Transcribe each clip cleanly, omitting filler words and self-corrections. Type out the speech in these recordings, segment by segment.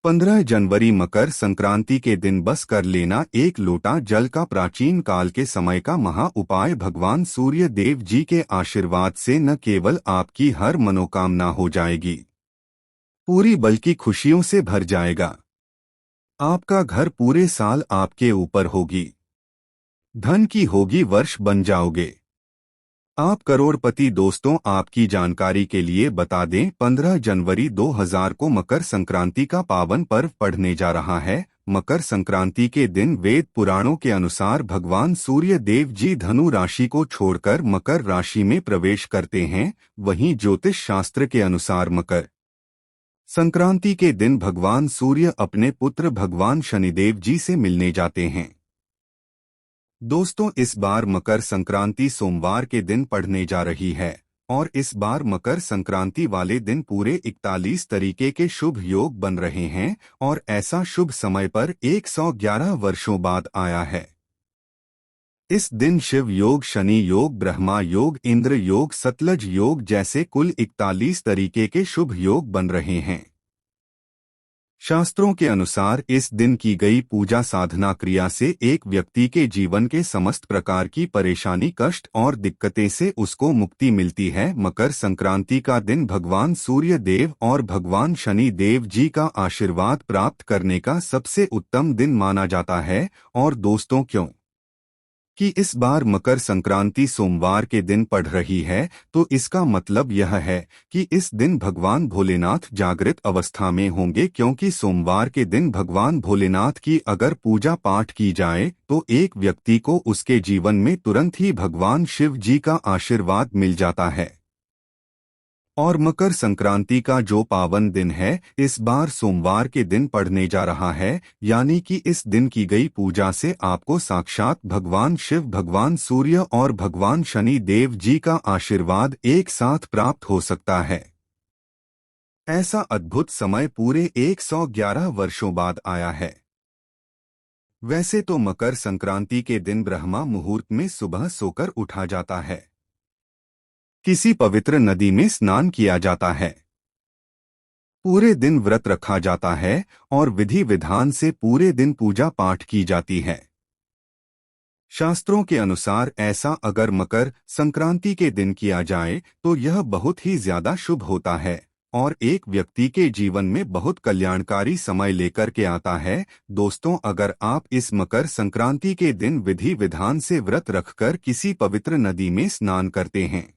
15 जनवरी मकर संक्रांति के दिन बस कर लेना एक लोटा जल का प्राचीन काल के समय का महा उपाय भगवान सूर्य देव जी के आशीर्वाद से न केवल आपकी हर मनोकामना हो जाएगी पूरी बल्कि खुशियों से भर जाएगा। आपका घर पूरे साल आपके ऊपर होगी, धन की होगी वर्ष बन जाओगे, आप करोड़पति। दोस्तों, आपकी जानकारी के लिए बता दें 15 जनवरी 2000 को मकर संक्रांति का पावन पर्व पड़ने जा रहा है। मकर संक्रांति के दिन वेद पुराणों के अनुसार भगवान सूर्य देव जी धनु राशि को छोड़कर मकर राशि में प्रवेश करते हैं। वहीं ज्योतिष शास्त्र के अनुसार मकर संक्रांति के दिन भगवान सूर्य अपने पुत्र भगवान शनिदेव जी से मिलने जाते हैं। दोस्तों, इस बार मकर संक्रांति सोमवार के दिन पड़ने जा रही है और इस बार मकर संक्रांति वाले दिन पूरे 41 तरीके के शुभ योग बन रहे हैं और ऐसा शुभ समय पर 111 वर्षों बाद आया है। इस दिन शिव योग, शनि योग, ब्रह्मा योग, इंद्र योग, सतलज योग जैसे कुल 41 तरीके के शुभ योग बन रहे हैं। शास्त्रों के अनुसार इस दिन की गई पूजा साधना क्रिया से एक व्यक्ति के जीवन के समस्त प्रकार की परेशानी, कष्ट और दिक्कतें से उसको मुक्ति मिलती है। मकर संक्रांति का दिन भगवान सूर्य देव और भगवान शनि देव जी का आशीर्वाद प्राप्त करने का सबसे उत्तम दिन माना जाता है। और दोस्तों, क्यों कि इस बार मकर संक्रांति सोमवार के दिन पड़ रही है, तो इसका मतलब यह है कि इस दिन भगवान भोलेनाथ जागृत अवस्था में होंगे, क्योंकि सोमवार के दिन भगवान भोलेनाथ की अगर पूजा पाठ की जाए तो एक व्यक्ति को उसके जीवन में तुरंत ही भगवान शिव जी का आशीर्वाद मिल जाता है। और मकर संक्रांति का जो पावन दिन है इस बार सोमवार के दिन पड़ने जा रहा है, यानी कि इस दिन की गई पूजा से आपको साक्षात भगवान शिव, भगवान सूर्य और भगवान शनि देव जी का आशीर्वाद एक साथ प्राप्त हो सकता है। ऐसा अद्भुत समय पूरे 111 वर्षों बाद आया है। वैसे तो मकर संक्रांति के दिन ब्रह्मा मुहूर्त में सुबह सोकर उठा जाता है, किसी पवित्र नदी में स्नान किया जाता है, पूरे दिन व्रत रखा जाता है और विधि विधान से पूरे दिन पूजा पाठ की जाती है। शास्त्रों के अनुसार ऐसा अगर मकर संक्रांति के दिन किया जाए तो यह बहुत ही ज्यादा शुभ होता है और एक व्यक्ति के जीवन में बहुत कल्याणकारी समय लेकर के आता है। दोस्तों, अगर आप इस मकर संक्रांति के दिन विधि विधान से व्रत रखकर किसी पवित्र नदी में स्नान करते हैं,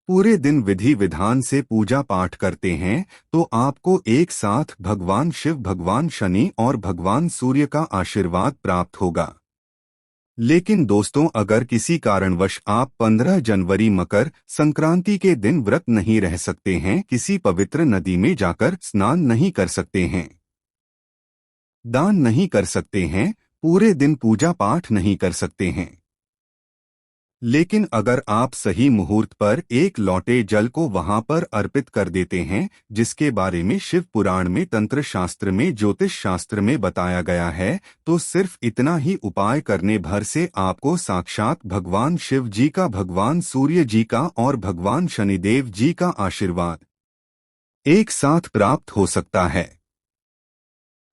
पूरे दिन विधि विधान से पूजा पाठ करते हैं, तो आपको एक साथ भगवान शिव, भगवान शनि और भगवान सूर्य का आशीर्वाद प्राप्त होगा। लेकिन दोस्तों, अगर किसी कारणवश आप 15 जनवरी मकर संक्रांति के दिन व्रत नहीं रह सकते हैं, किसी पवित्र नदी में जाकर स्नान नहीं कर सकते हैं, दान नहीं कर सकते हैं, पूरे दिन पूजा पाठ नहीं कर सकते हैं, लेकिन अगर आप सही मुहूर्त पर एक लोटे जल को वहां पर अर्पित कर देते हैं, जिसके बारे में शिव पुराण में, तंत्र शास्त्र में, ज्योतिष शास्त्र में बताया गया है, तो सिर्फ इतना ही उपाय करने भर से आपको साक्षात भगवान शिव जी का, भगवान सूर्य जी का और भगवान शनिदेव जी का आशीर्वाद एक साथ प्राप्त हो सकता है।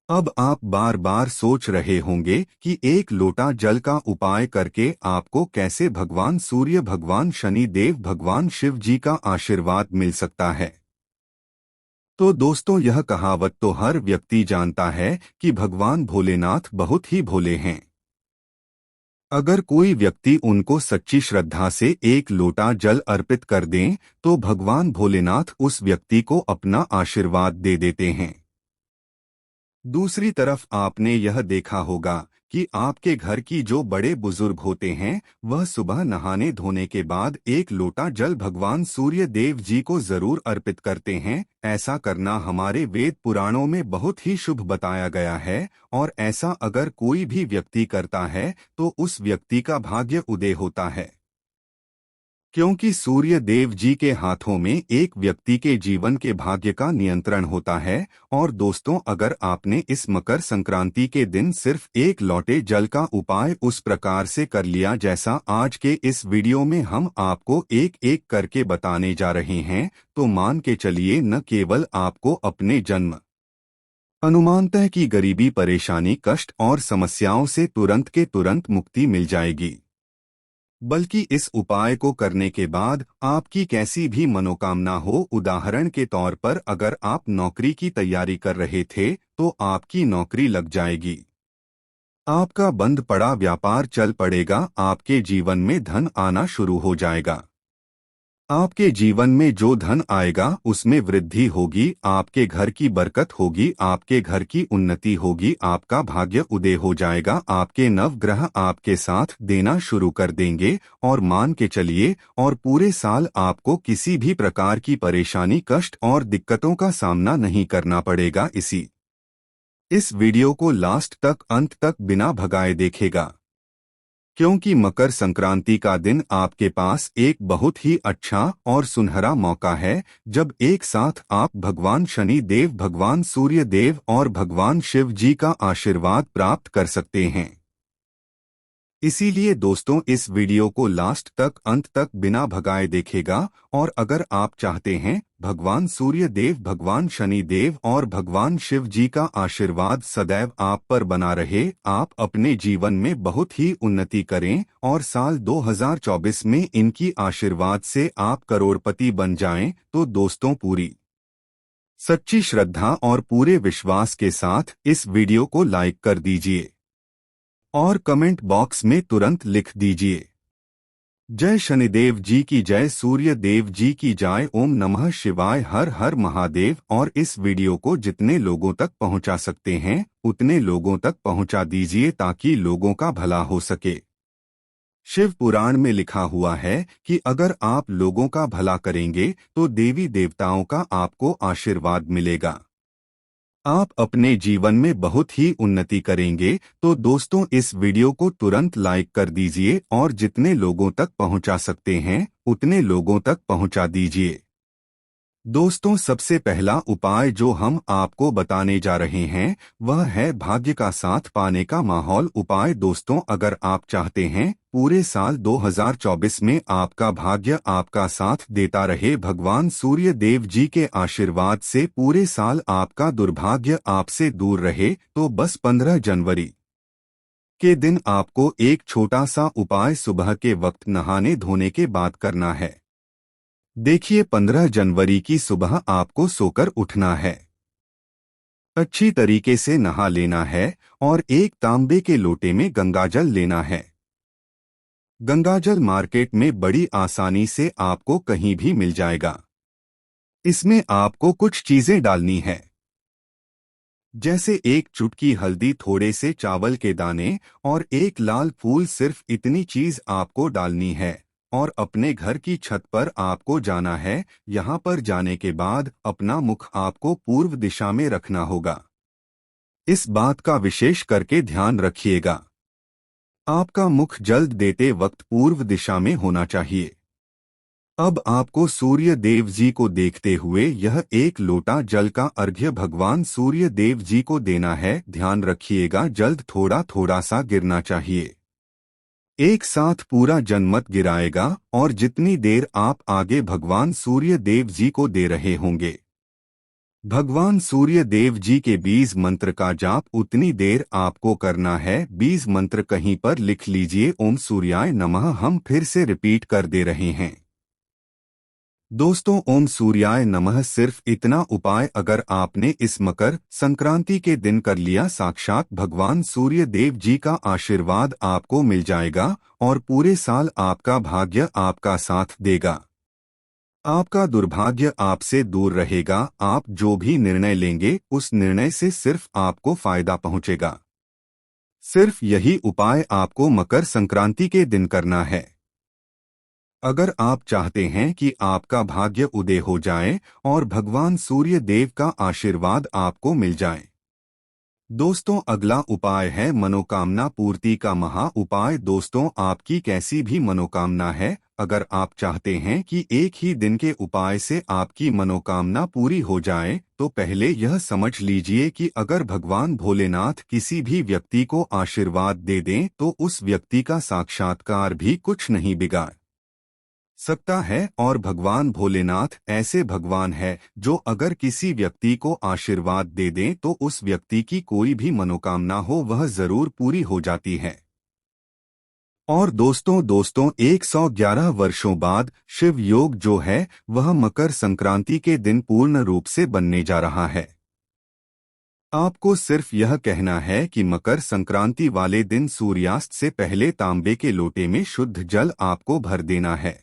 अब आप बार बार सोच रहे होंगे कि एक लोटा जल का उपाय करके आपको कैसे भगवान सूर्य, भगवान शनि देव, भगवान शिव जी का आशीर्वाद मिल सकता है। तो दोस्तों, यह कहावत तो हर व्यक्ति जानता है कि भगवान भोलेनाथ बहुत ही भोले हैं। अगर कोई व्यक्ति उनको सच्ची श्रद्धा से एक लोटा जल अर्पित कर दें तो भगवान भोलेनाथ उस व्यक्ति को अपना आशीर्वाद दे देते हैं। दूसरी तरफ आपने यह देखा होगा कि आपके घर की जो बड़े बुजुर्ग होते हैं वह सुबह नहाने धोने के बाद एक लोटा जल भगवान सूर्य देव जी को जरूर अर्पित करते हैं। ऐसा करना हमारे वेद पुराणों में बहुत ही शुभ बताया गया है और ऐसा अगर कोई भी व्यक्ति करता है तो उस व्यक्ति का भाग्य उदय होता है, क्योंकि सूर्य देव जी के हाथों में एक व्यक्ति के जीवन के भाग्य का नियंत्रण होता है। और दोस्तों, अगर आपने इस मकर संक्रांति के दिन सिर्फ एक लोटे जल का उपाय उस प्रकार से कर लिया जैसा आज के इस वीडियो में हम आपको एक एक करके बताने जा रहे हैं, तो मान के चलिए न केवल आपको अपने जन्म अनुमानतः कि गरीबी, परेशानी, कष्ट और समस्याओं से तुरंत के तुरंत मुक्ति मिल जाएगी। बल्कि इस उपाय को करने के बाद आपकी कैसी भी मनोकामना हो, उदाहरण के तौर पर अगर आप नौकरी की तैयारी कर रहे थे तो आपकी नौकरी लग जाएगी। आपका बंद पड़ा व्यापार चल पड़ेगा, आपके जीवन में धन आना शुरू हो जाएगा। आपके जीवन में जो धन आएगा उसमें वृद्धि होगी, आपके घर की बरकत होगी, आपके घर की उन्नति होगी, आपका भाग्य उदय हो जाएगा, आपके नवग्रह आपके साथ देना शुरू कर देंगे और मान के चलिए और पूरे साल आपको किसी भी प्रकार की परेशानी, कष्ट और दिक्कतों का सामना नहीं करना पड़ेगा। इस वीडियो को लास्ट तक, अंत तक बिना भगाए देखेगा, क्योंकि मकर संक्रांति का दिन आपके पास एक बहुत ही अच्छा और सुनहरा मौका है जब एक साथ आप भगवान शनि देव, भगवान सूर्य देव और भगवान शिव जी का आशीर्वाद प्राप्त कर सकते हैं। इसीलिए दोस्तों, इस वीडियो को लास्ट तक, अंत तक बिना भगाए देखेगा और अगर आप चाहते हैं भगवान सूर्य देव, भगवान शनि देव और भगवान शिव जी का आशीर्वाद सदैव आप पर बना रहे, आप अपने जीवन में बहुत ही उन्नति करें और साल 2024 में इनकी आशीर्वाद से आप करोड़पति बन जाएं, तो दोस्तों पूरी सच्ची श्रद्धा और पूरे विश्वास के साथ इस वीडियो को लाइक कर दीजिए और कमेंट बॉक्स में तुरंत लिख दीजिए, जय शनिदेव जी की जय, सूर्य देव जी की जय, ओम नमः शिवाय, हर हर महादेव। और इस वीडियो को जितने लोगों तक पहुंचा सकते हैं उतने लोगों तक पहुंचा दीजिए ताकि लोगों का भला हो सके। शिव पुराण में लिखा हुआ है कि अगर आप लोगों का भला करेंगे तो देवी देवताओं का आपको आशीर्वाद मिलेगा, आप अपने जीवन में बहुत ही उन्नति करेंगे। तो दोस्तों, इस वीडियो को तुरंत लाइक कर दीजिए और जितने लोगों तक पहुंचा सकते हैं उतने लोगों तक पहुंचा दीजिए। दोस्तों, सबसे पहला उपाय जो हम आपको बताने जा रहे हैं वह है भाग्य का साथ पाने का माहौल उपाय। दोस्तों, अगर आप चाहते हैं पूरे साल 2024 में आपका भाग्य आपका साथ देता रहे, भगवान सूर्य देव जी के आशीर्वाद से पूरे साल आपका दुर्भाग्य आपसे दूर रहे, तो बस 15 जनवरी के दिन आपको एक छोटा सा उपाय सुबह के वक्त नहाने धोने के बाद करना है। देखिए, 15 जनवरी की सुबह आपको सोकर उठना है, अच्छी तरीके से नहा लेना है और एक तांबे के लोटे में गंगाजल लेना है। गंगाजल मार्केट में बड़ी आसानी से आपको कहीं भी मिल जाएगा। इसमें आपको कुछ चीजें डालनी है, जैसे एक चुटकी हल्दी, थोड़े से चावल के दाने और एक लाल फूल। सिर्फ इतनी चीज आपको डालनी है और अपने घर की छत पर आपको जाना है। यहाँ पर जाने के बाद अपना मुख आपको पूर्व दिशा में रखना होगा। इस बात का विशेष करके ध्यान रखिएगा, आपका मुख जल देते वक्त पूर्व दिशा में होना चाहिए। अब आपको सूर्य देव जी को देखते हुए यह एक लोटा जल का अर्घ्य भगवान सूर्य देव जी को देना है। ध्यान रखिएगा, जल थोड़ा थोड़ा सा गिरना चाहिए, एक साथ पूरा जल मत गिराएगा। और जितनी देर आप आगे भगवान सूर्य देव जी को दे रहे होंगे भगवान सूर्य देव जी के बीज मंत्र का जाप उतनी देर आपको करना है। बीज मंत्र कहीं पर लिख लीजिए, ओम सूर्याय नमः। हम फिर से रिपीट कर दे रहे हैं दोस्तों, ओम सूर्याय नमः। सिर्फ इतना उपाय अगर आपने इस मकर संक्रांति के दिन कर लिया, साक्षात भगवान सूर्य देव जी का आशीर्वाद आपको मिल जाएगा और पूरे साल आपका भाग्य आपका साथ देगा, आपका दुर्भाग्य आपसे दूर रहेगा। आप जो भी निर्णय लेंगे उस निर्णय से सिर्फ आपको फायदा पहुंचेगा। सिर्फ यही उपाय आपको मकर संक्रांति के दिन करना है। अगर आप चाहते हैं कि आपका भाग्य उदय हो जाए और भगवान सूर्य देव का आशीर्वाद आपको मिल जाए, दोस्तों अगला उपाय है मनोकामना पूर्ति का महा उपाय। दोस्तों, आपकी कैसी भी मनोकामना है, अगर आप चाहते हैं कि एक ही दिन के उपाय से आपकी मनोकामना पूरी हो जाए, तो पहले यह समझ लीजिए कि अगर भगवान भोलेनाथ किसी भी व्यक्ति को आशीर्वाद दे दें तो उस व्यक्ति का साक्षात्कार भी कुछ नहीं बिगाड़ सकता है। और भगवान भोलेनाथ ऐसे भगवान है जो अगर किसी व्यक्ति को आशीर्वाद दे दें तो उस व्यक्ति की कोई भी मनोकामना हो वह जरूर पूरी हो जाती है। और दोस्तों दोस्तों 111 वर्षों बाद शिव योग जो है वह मकर संक्रांति के दिन पूर्ण रूप से बनने जा रहा है। आपको सिर्फ यह कहना है कि मकर संक्रांति वाले दिन सूर्यास्त से पहले तांबे के लोटे में शुद्ध जल आपको भर देना है।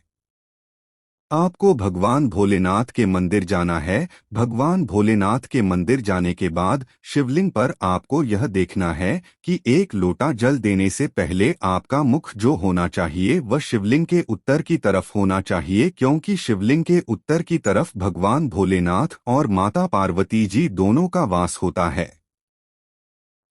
आपको भगवान भोलेनाथ के मंदिर जाना है। भगवान भोलेनाथ के मंदिर जाने के बाद शिवलिंग पर आपको यह देखना है कि एक लोटा जल देने से पहले आपका मुख जो होना चाहिए वह शिवलिंग के उत्तर की तरफ होना चाहिए, क्योंकि शिवलिंग के उत्तर की तरफ भगवान भोलेनाथ और माता पार्वती जी दोनों का वास होता है।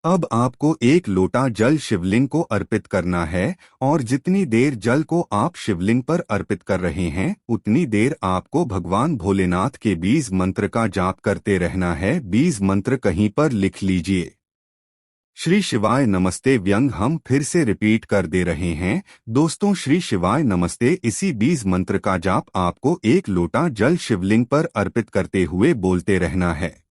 अब आपको एक लोटा जल शिवलिंग को अर्पित करना है और जितनी देर जल को आप शिवलिंग पर अर्पित कर रहे हैं उतनी देर आपको भगवान भोलेनाथ के बीज मंत्र का जाप करते रहना है। बीज मंत्र कहीं पर लिख लीजिए। श्री शिवाय नमस्ते व्यंग हम फिर से रिपीट कर दे रहे हैं दोस्तों, श्री शिवाय नमस्ते। इसी बीज मंत्र का जाप आपको एक लोटा जल शिवलिंग पर अर्पित करते हुए बोलते रहना है।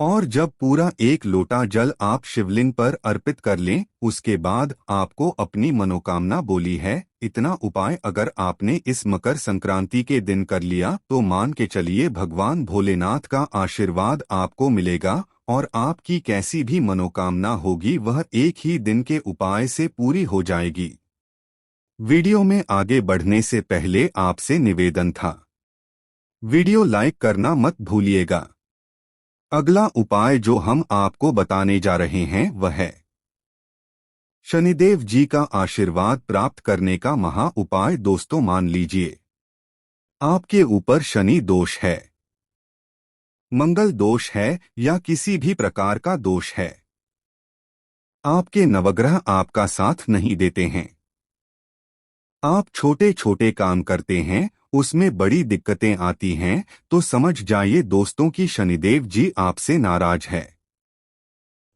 और जब पूरा एक लोटा जल आप शिवलिंग पर अर्पित कर लें उसके बाद आपको अपनी मनोकामना बोली है इतना उपाय अगर आपने इस मकर संक्रांति के दिन कर लिया तो मान के चलिए भगवान भोलेनाथ का आशीर्वाद आपको मिलेगा और आपकी कैसी भी मनोकामना होगी वह एक ही दिन के उपाय से पूरी हो जाएगी। वीडियो में आगे बढ़ने से पहले आपसे निवेदन था, वीडियो लाइक करना मत भूलिएगा। अगला उपाय जो हम आपको बताने जा रहे हैं वह है शनिदेव जी का आशीर्वाद प्राप्त करने का महा उपाय। दोस्तों मान लीजिए आपके ऊपर शनि दोष है, मंगल दोष है या किसी भी प्रकार का दोष है। आपके नवग्रह आपका साथ नहीं देते हैं, आप छोटे छोटे काम करते हैं उसमें बड़ी दिक्कतें आती हैं, तो समझ जाइए दोस्तों कि शनिदेव जी आपसे नाराज है।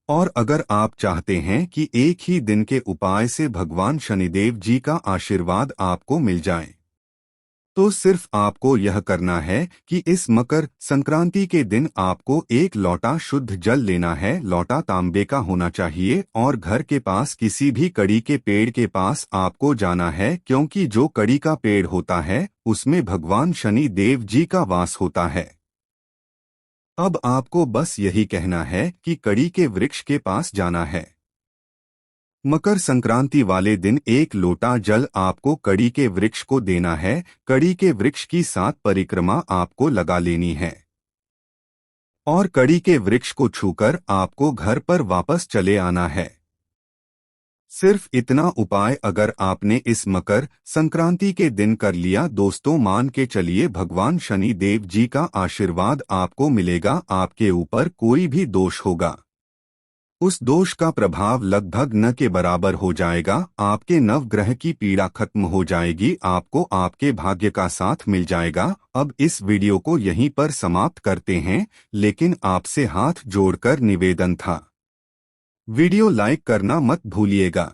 और अगर आप चाहते हैं कि एक ही दिन के उपाय से भगवान शनिदेव जी का आशीर्वाद आपको मिल जाए तो सिर्फ आपको यह करना है कि इस मकर संक्रांति के दिन आपको एक लोटा शुद्ध जल लेना है। लोटा तांबे का होना चाहिए और घर के पास किसी भी कड़ी के पेड़ के पास आपको जाना है, क्योंकि जो कड़ी का पेड़ होता है उसमें भगवान शनि देव जी का वास होता है। अब आपको बस यही कहना है कि कड़ी के वृक्ष के पास जाना है। मकर संक्रांति वाले दिन एक लोटा जल आपको कड़ी के वृक्ष को देना है। कड़ी के वृक्ष की 7 परिक्रमा आपको लगा लेनी है और कड़ी के वृक्ष को छूकर आपको घर पर वापस चले आना है। सिर्फ इतना उपाय अगर आपने इस मकर संक्रांति के दिन कर लिया दोस्तों, मान के चलिए भगवान शनि देव जी का आशीर्वाद आपको मिलेगा। आपके ऊपर कोई भी दोष होगा उस दोष का प्रभाव लगभग न के बराबर हो जाएगा। आपके नवग्रह की पीड़ा खत्म हो जाएगी, आपको आपके भाग्य का साथ मिल जाएगा। अब इस वीडियो को यहीं पर समाप्त करते हैं, लेकिन आपसे हाथ जोड़कर निवेदन था, वीडियो लाइक करना मत भूलिएगा।